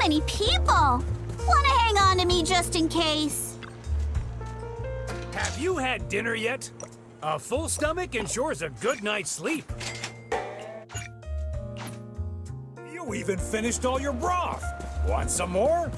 many people! Wanna hang on to me just in case? Have you had dinner yet? A full stomach ensures a good night's sleep. You even finished all your broth. Want some more?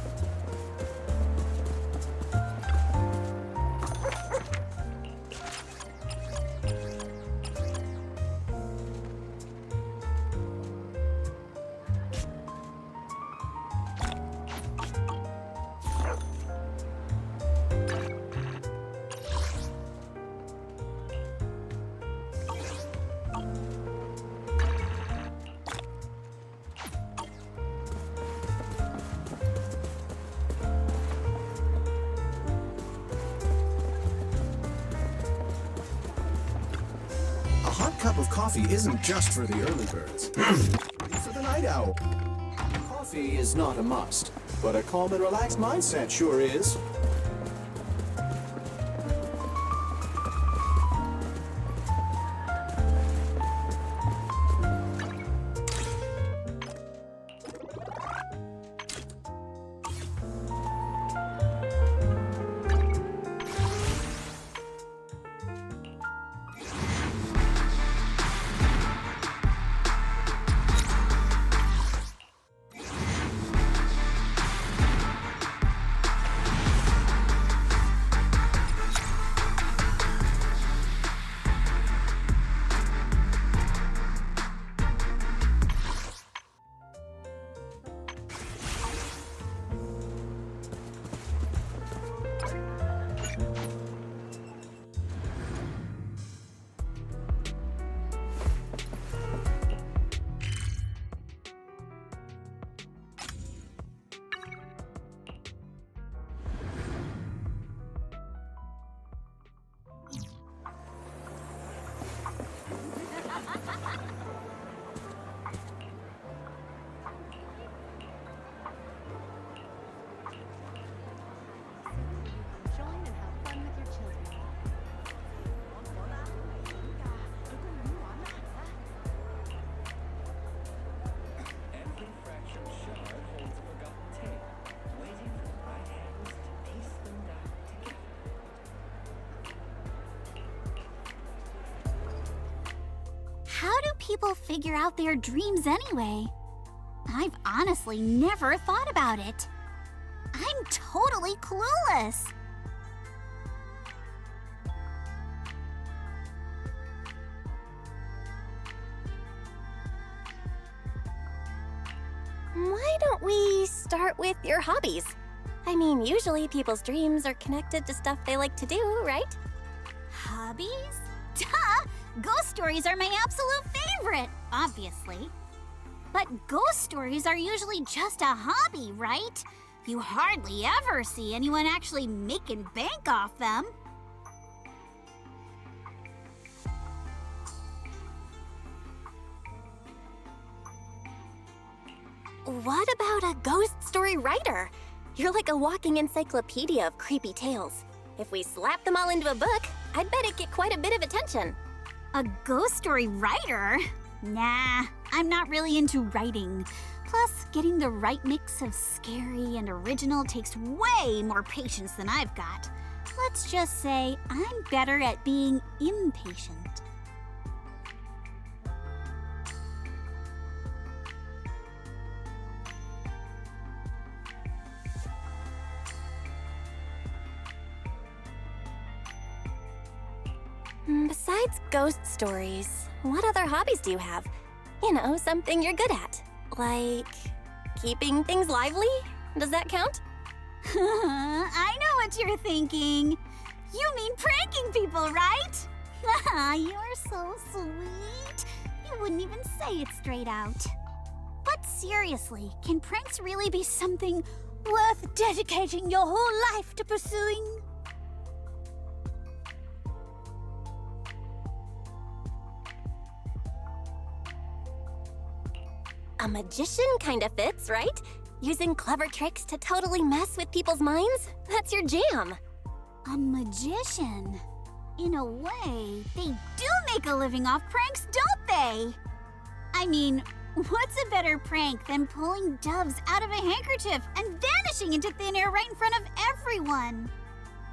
A hot cup of coffee isn't just for the early birds. For the night owl. Coffee is not a must, but a calm and relaxed mindset sure is. How do people figure out their dreams anyway? I've honestly never thought about it. I'm totally clueless. Why don't we start with your hobbies? I mean, usually people's dreams are connected to stuff they like to do, right? Hobbies? Duh! Ghost stories are my absolute favorite, obviously. But ghost stories are usually just a hobby, right? You hardly ever see anyone actually making bank off them. What about a ghost story writer? You're like a walking encyclopedia of creepy tales. If we slap them all into a book, I'd bet it'd get quite a bit of attention. A ghost story writer? Nah, I'm not really into writing. Plus, getting the right mix of scary and original takes way more patience than I've got. Let's just say I'm better at being impatient. Besides ghost stories, what other hobbies do you have? You know, something you're good at. Like, keeping things lively? Does that count? I know what you're thinking. You mean pranking people, right? You're so sweet. You wouldn't even say it straight out. But seriously, can pranks really be something worth dedicating your whole life to pursuing? A magician kinda fits, right? Using clever tricks to totally mess with people's minds? That's your jam. A magician? In a way, they do make a living off pranks, don't they? I mean, What's a better prank than pulling doves out of a handkerchief and vanishing into thin air right in front of everyone?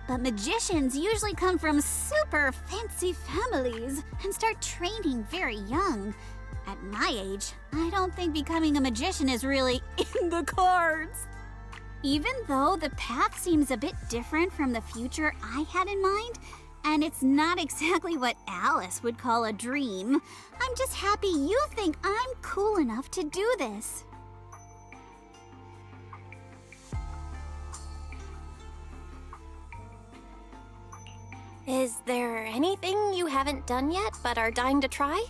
But magicians usually come from super fancy families and start training very young. At my age, I don't think becoming a magician is really in the cards. Even though the path seems a bit different from the future I had in mind, and it's not exactly what Alice would call a dream, I'm just happy you think I'm cool enough to do this. Is there anything you haven't done yet but are dying to try?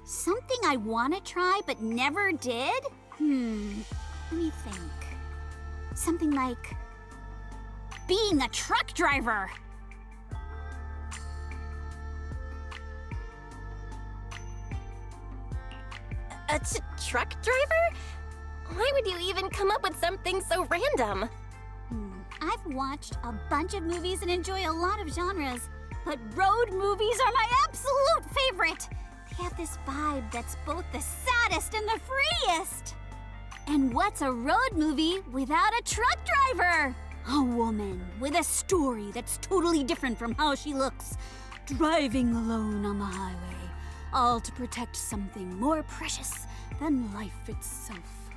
Something I want to try but never did? Let me think. Something like being a truck driver. A truck driver? Why would you even come up with something so random? I've watched a bunch of movies and enjoy a lot of genres, but road movies are my absolute favorite. They have this vibe that's both the saddest and the freest. And what's a road movie without a truck driver? A woman with a story that's totally different from how she looks, driving alone on the highway, all to protect something more precious than life itself.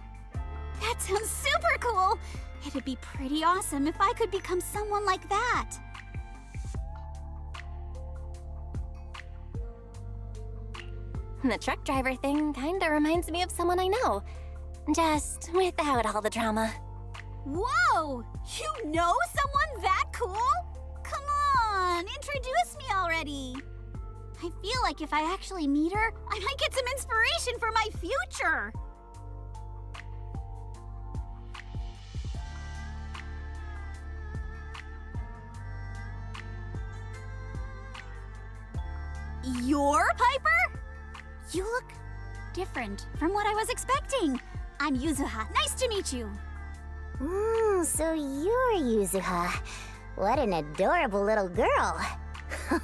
That sounds super cool! It'd be pretty awesome if I could become someone like that. The truck driver thing kinda reminds me of someone I know. Just without all the drama. Whoa! You know someone that cool? Come on, introduce me already. I feel like if I actually meet her, I might get some inspiration for my future. You're Piper? You look different from what I was expecting. I'm Yuzuha. Nice to meet you. So you're Yuzuha. What an adorable little girl.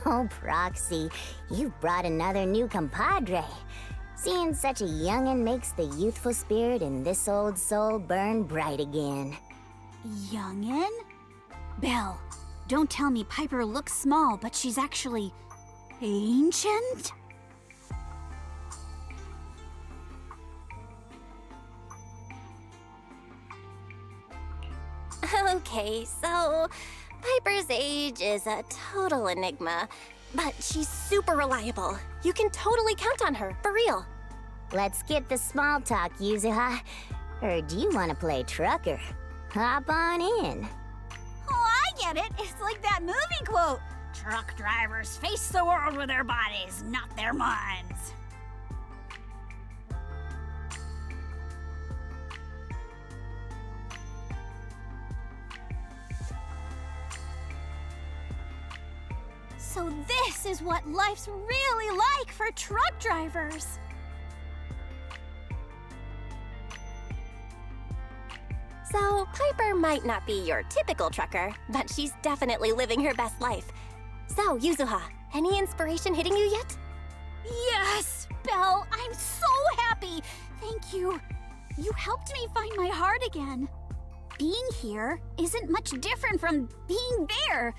Oh, Proxy, you've brought another new compadre. Seeing such a youngin' makes the youthful spirit in this old soul burn bright again. Youngin? Belle, don't tell me Piper looks small, but she's actually ancient? Okay, so Piper's age is a total enigma, but she's super reliable. You can totally count on her, for real. Let's skip the small talk, Yuzuha. Or do you want to play trucker? Hop on in. Oh, I get it. It's like that movie quote. Truck drivers face the world with their bodies, not their minds. So this is what life's really like for truck drivers. So Piper might not be your typical trucker, but she's definitely living her best life. So, Yuzuha, any inspiration hitting you yet? Yes, Belle, I'm so happy. Thank you. You helped me find my heart again. Being here isn't much different from being there.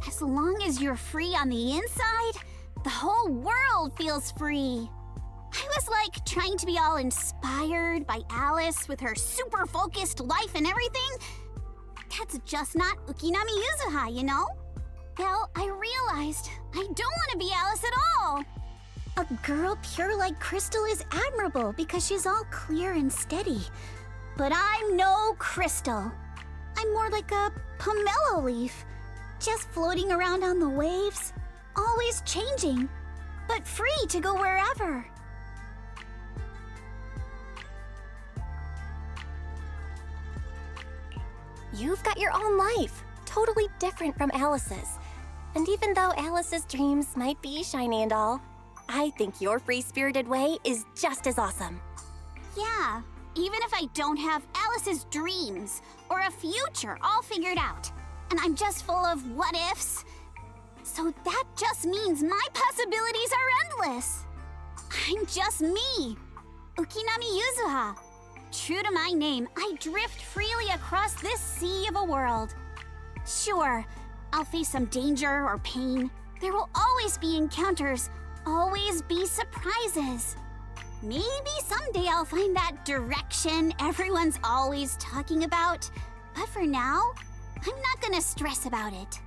As long as you're free on the inside, the whole world feels free. I was like trying to be all inspired by Alice with her super focused life and everything. That's just not Ukinami Yuzuha, you know? Well, I realized I don't want to be Alice at all. A girl pure like crystal is admirable because she's all clear and steady. But I'm no crystal. I'm more like a pomelo leaf, just floating around on the waves, always changing, but free to go wherever. You've got your own life, totally different from Alice's. And even though Alice's dreams might be shiny and all, I think your free-spirited way is just as awesome. Yeah, even if I don't have Alice's dreams or a future all figured out, and I'm just full of what-ifs, so that just means my possibilities are endless. I'm just me, Ukinami Yuzuha. True to my name, I drift freely across this sea of a world. Sure, I'll face some danger or pain. There will always be encounters, always be surprises. Maybe someday I'll find that direction everyone's always talking about. But for now, I'm not gonna stress about it.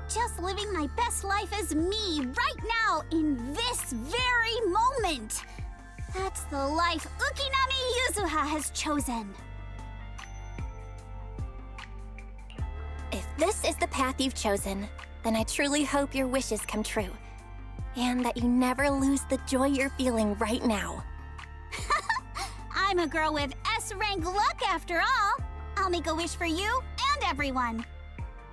Just living my best life as me right now in this very moment. That's the life Ukinami Yuzuha has chosen. If this is the path you've chosen, then I truly hope your wishes come true. And that you never lose the joy you're feeling right now. I'm a girl with S-rank luck after all. I'll make a wish for you and everyone.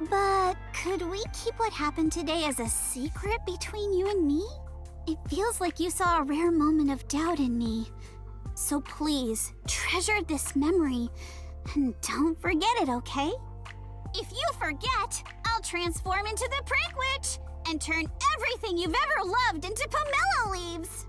But could we keep what happened today as a secret between you and me? It feels like you saw a rare moment of doubt in me. So please, treasure this memory and don't forget it, okay? If you forget, I'll transform into the Prank Witch and turn everything you've ever loved into pomelo leaves.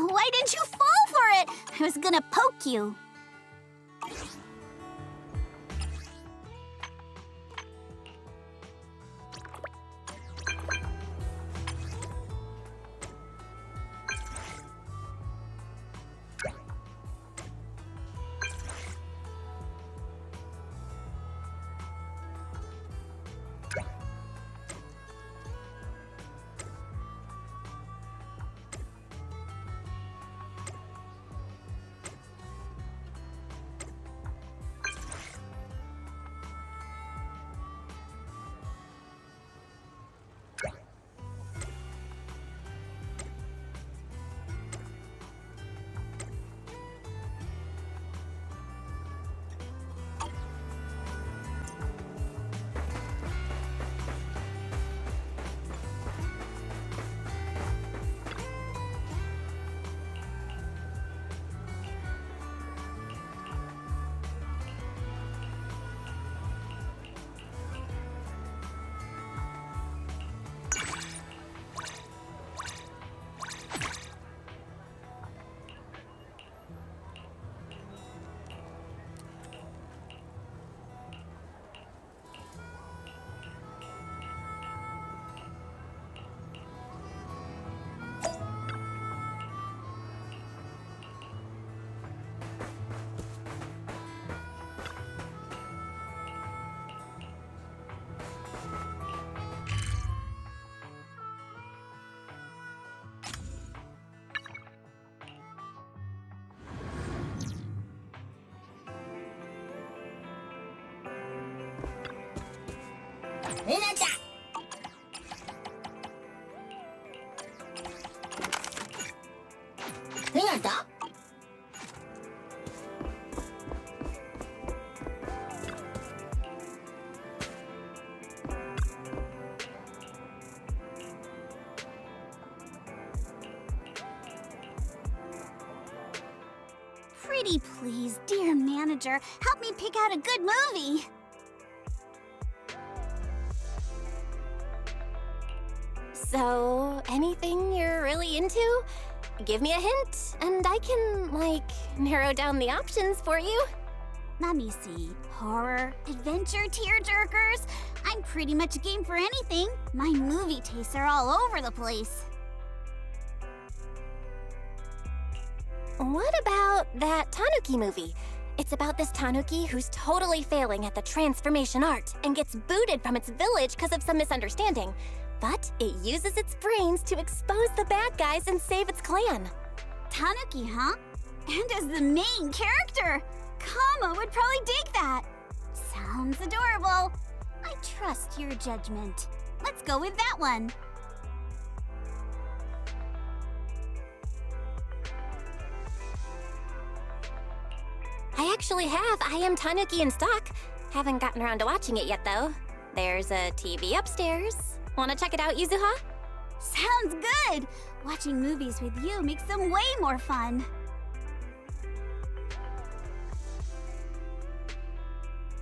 Why didn't you fall for it? I was gonna poke you. Pretty please, dear manager, help me pick out a good movie. So, anything you're really into? Give me a hint, and I can, narrow down the options for you. Let me see. Horror, adventure, tearjerkers. I'm pretty much game for anything. My movie tastes are all over the place. What about that Tanuki movie? It's about this Tanuki who's totally failing at the transformation art and gets booted from its village because of some misunderstanding. But it uses its brains to expose the bad guys and save its clan. Tanuki, huh? And as the main character! Kama would probably dig that. Sounds adorable. I trust your judgment. Let's go with that one. I actually have I Am Tanuki in stock. Haven't gotten around to watching it yet, though. There's a TV upstairs. Want to check it out, Yuzuha? Sounds good! Watching movies with you makes them way more fun.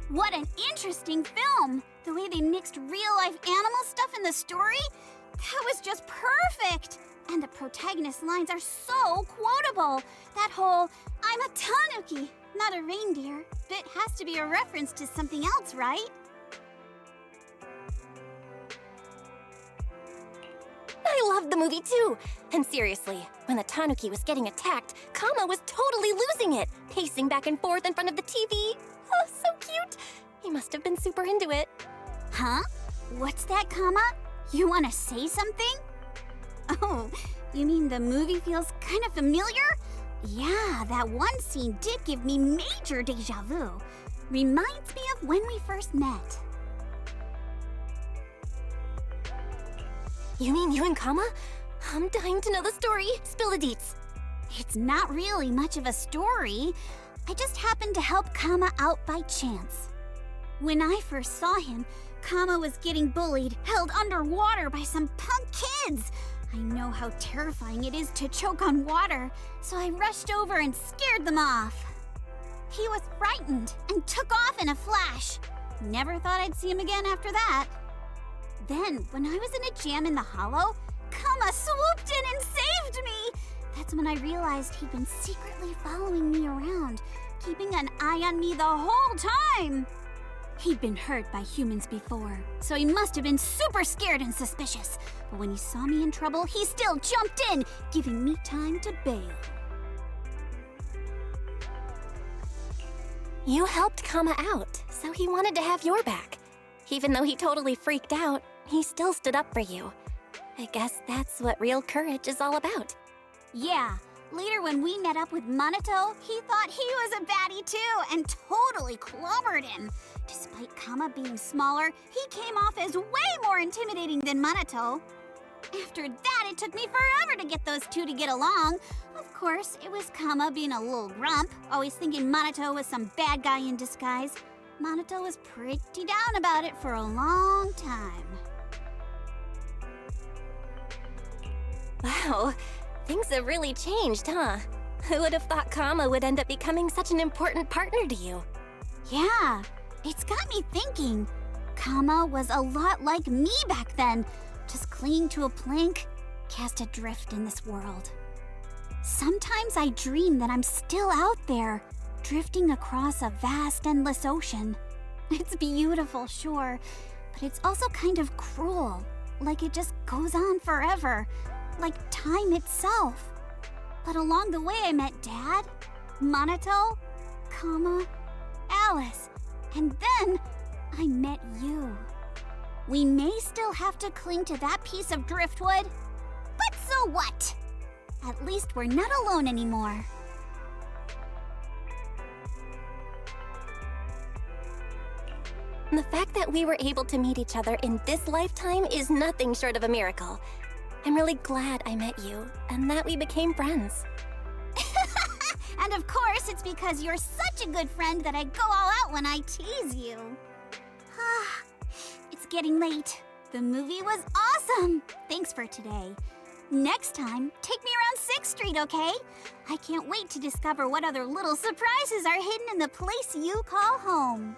What an interesting film! The way they mixed real-life animal stuff in the story? That was just perfect! And the protagonist's lines are so quotable. That whole, I'm a tanuki, not a reindeer, bit has to be a reference to something else, right? I loved the movie too! And seriously, when the Tanuki was getting attacked, Kama was totally losing it, pacing back and forth in front of the TV. Oh, so cute! He must have been super into it. Huh? What's that, Kama? You want to say something? Oh, you mean the movie feels kind of familiar? Yeah, that one scene did give me major deja vu. Reminds me of when we first met. You mean you and Kama? I'm dying to know the story. Spill the deets. It's not really much of a story. I just happened to help Kama out by chance. When I first saw him, Kama was getting bullied, held underwater by some punk kids. I know how terrifying it is to choke on water, so I rushed over and scared them off. He was frightened and took off in a flash. Never thought I'd see him again after that. Then, when I was in a jam in the hollow, Kama swooped in and saved me! That's when I realized he'd been secretly following me around, keeping an eye on me the whole time. He'd been hurt by humans before, so he must have been super scared and suspicious. But when he saw me in trouble, he still jumped in, giving me time to bail. You helped Kama out, so he wanted to have your back. Even though he totally freaked out, he still stood up for you. I guess that's what real courage is all about. Yeah, later when we met up with Minato, he thought he was a baddie too and totally clobbered him. Despite Kama being smaller, he came off as way more intimidating than Minato. After that, it took me forever to get those two to get along. Of course, it was Kama being a little grump, always thinking Minato was some bad guy in disguise. Minato was pretty down about it for a long time. Wow, things have really changed, huh? Who would have thought Kama would end up becoming such an important partner to you? Yeah, it's got me thinking. Kama was a lot like me back then, just clinging to a plank, cast adrift in this world. Sometimes I dream that I'm still out there, drifting across a vast, endless ocean. It's beautiful, sure, but it's also kind of cruel, like it just goes on forever, like time itself. But along the way I met Dad, Minato, Kama, Alice, and then I met you. We may still have to cling to that piece of driftwood, but so what? At least we're not alone anymore. The fact that we were able to meet each other in this lifetime is nothing short of a miracle. I'm really glad I met you, and that we became friends. And of course, it's because you're such a good friend that I go all out when I tease you. It's getting late. The movie was awesome. Thanks for today. Next time, take me around 6th Street, okay? I can't wait to discover what other little surprises are hidden in the place you call home.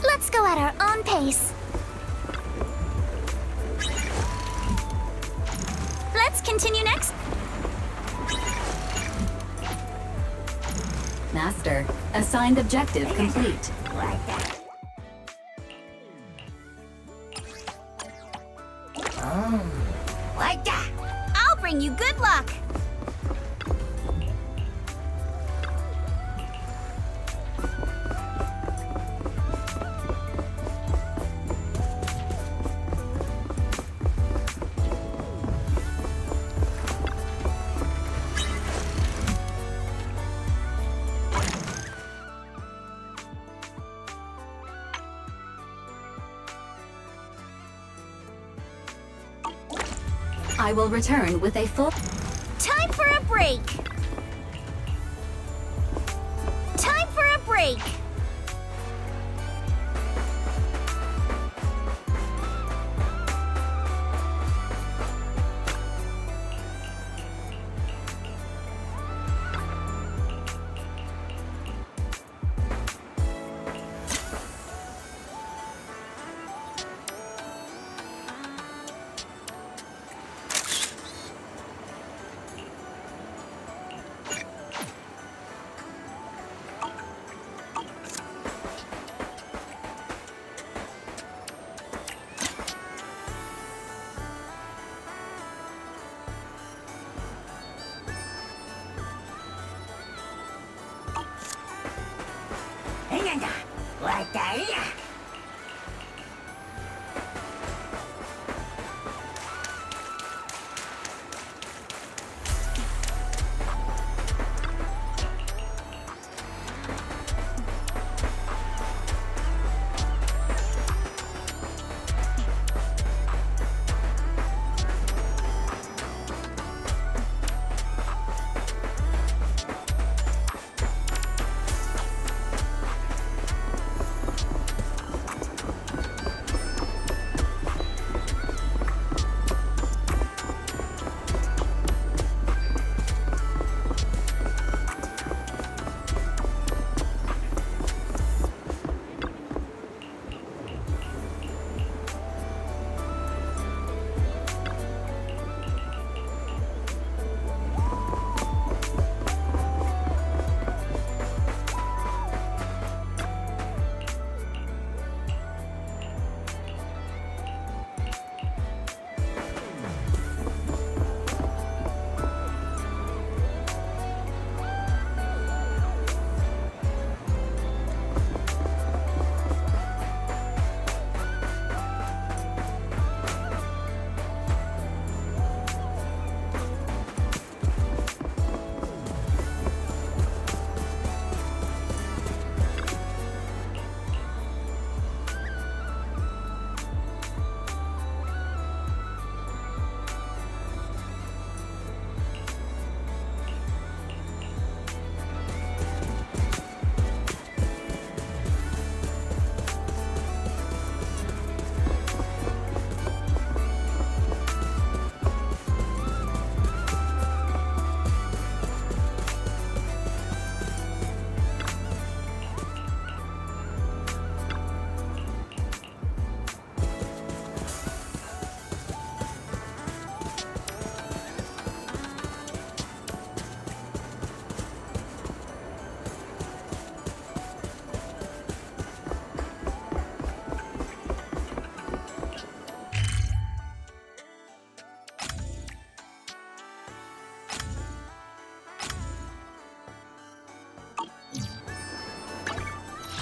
Let's go at our own pace. Let's continue next. Master, assigned objective complete. I'll bring you good luck. I will return with a full... Time for a break. Time for a break.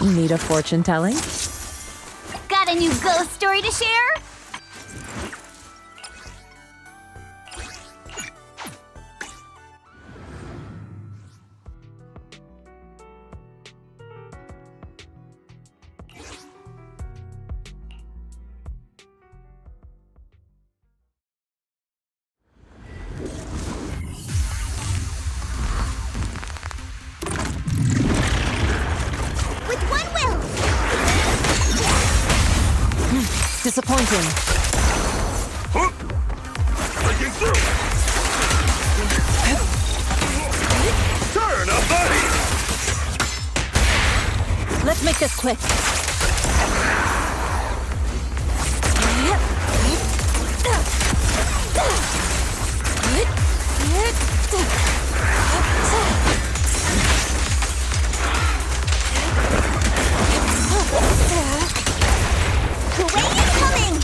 Need a fortune telling? Got a new ghost story to share? With one will! Disappointing. Breaking through! Turn of the heat! quick. Kuwait incoming!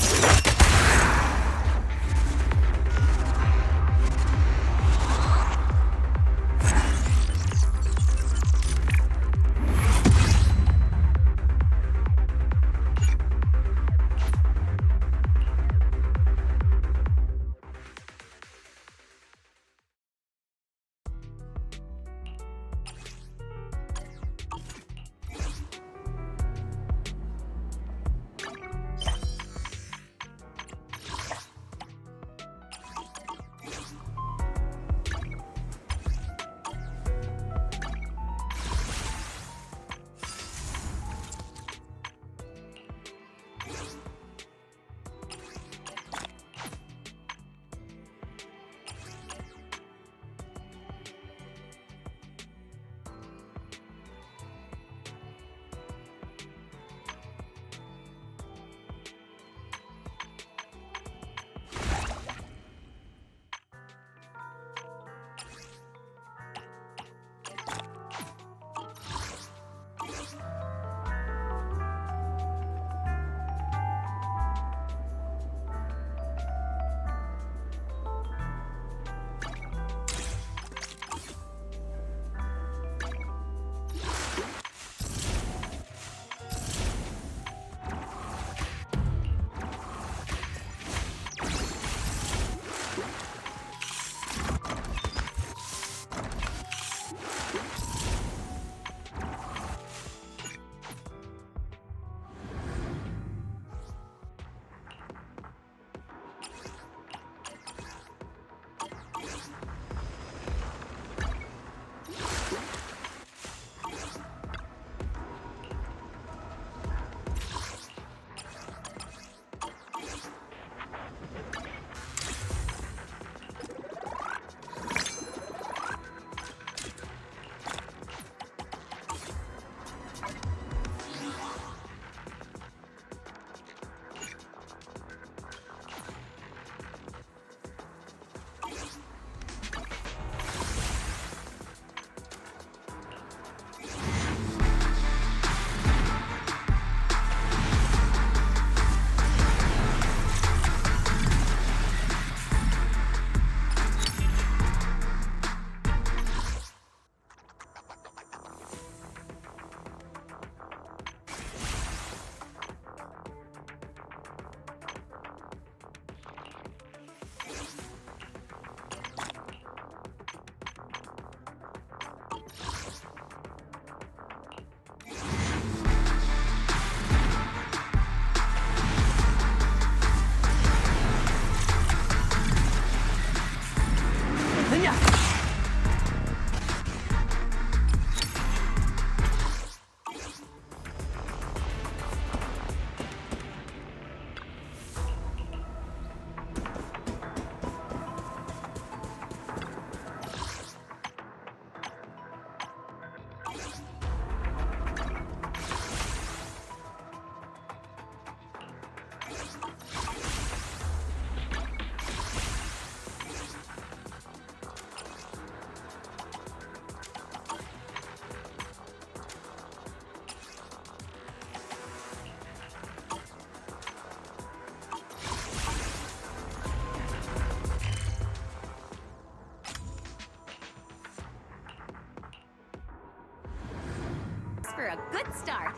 For a good start.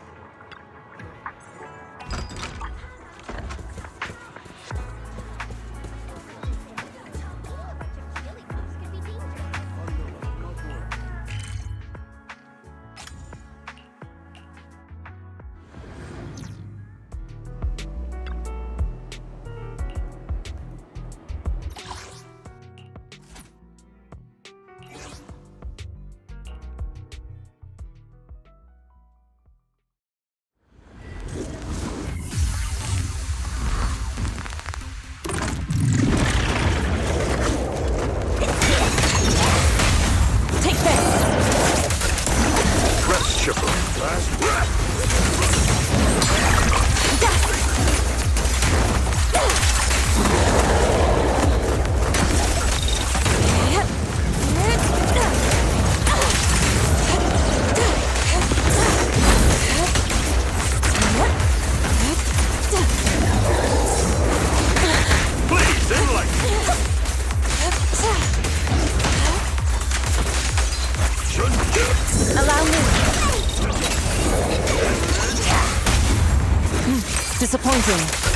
Disappointing.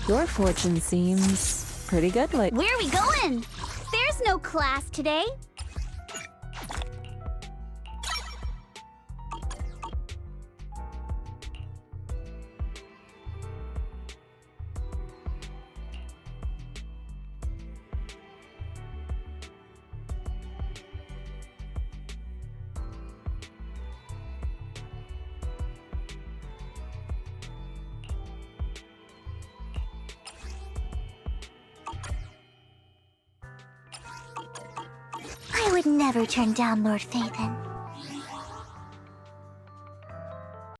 Your fortune seems pretty good lately. Where are we going? There's no class today. I would never turn down Lord Phaethon.